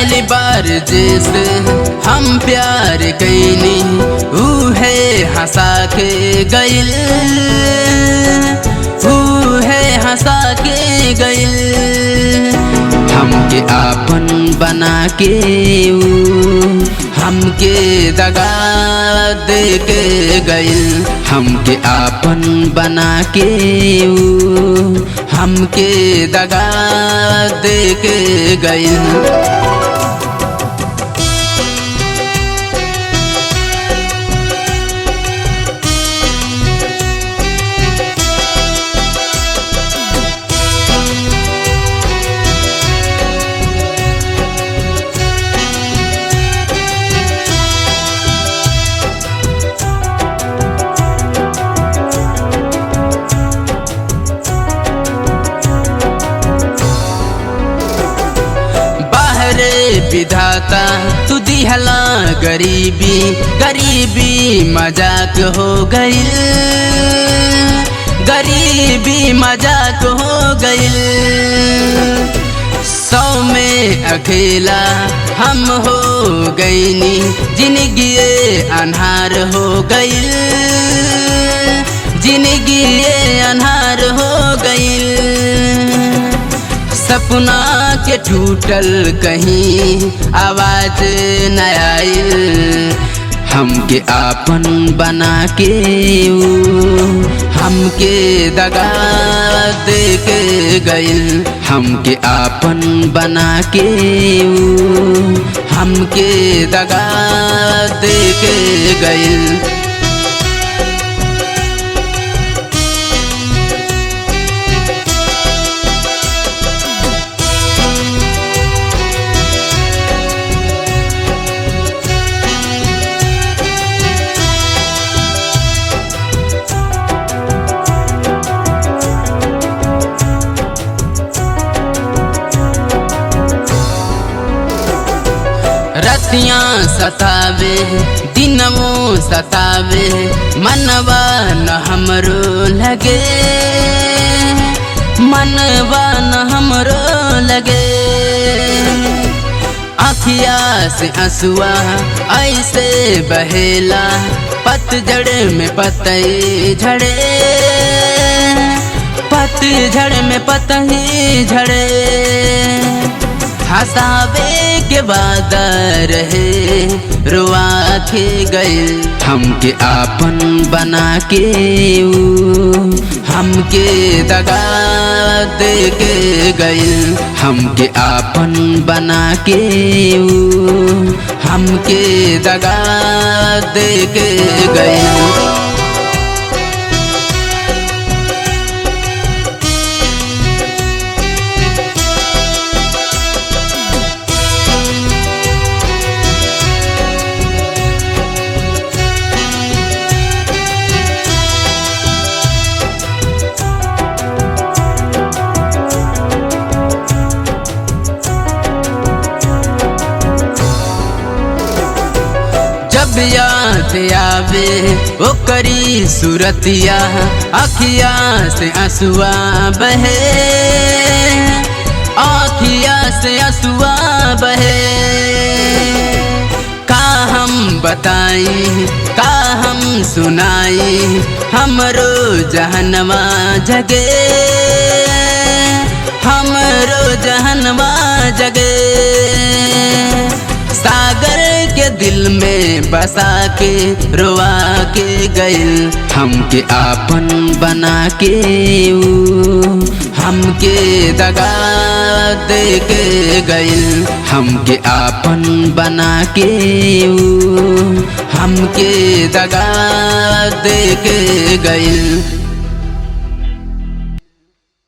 पहली बार जैसे हम प्यार कैनी है हंसा के गइल, है हंसा के गइल। हमके आपन बना के हमके दगा दे के गइल। हमके आपन बना के हमके दगा दे के गइल। विधाता तू दिहला गरीबी, गरीबी मजाक हो गइल, गरीबी मजाक हो गइल। 100 में अकेला हम हो गइनी, जिंदगी अन्हार हो गइल, जिंदगी अन्हार हो गइल। सपना के टूटल कहीं आवाज न आइल। हमके आपन बना के हमके दगा दे के गइल। हमके आपन बना के हमके दगा दे के गइल। रतियाँ सतावे दिनवों सतावे, मनवा न हमरो लगे, मनवा न हमरो लगे। आँखिया से आंसुआ ऐसे बहेला, पतझड़ में पतई झड़े, पतझड़ में पतई झड़े। हंसावे के बाद रहे रुआ के गइल। हमके आपन बना के हमके दगा दे के गइल। हमके आपन बना के हमके दगा दे के गइल। जब याद आवे वो करी सूरतिया, आँखिया से आंसुआ बहे, आँखिया से आंसुआ बहे। का हम बताई का हम सुनाई, हमरो जहनवा जगे, हमरो जहनवा जगे। सागर के दिल में बसा के रोआ के गइल। हमके आपन बना के हमके दगा दे के गइल। हमके आपन बना के हमके दगा दे के गइल।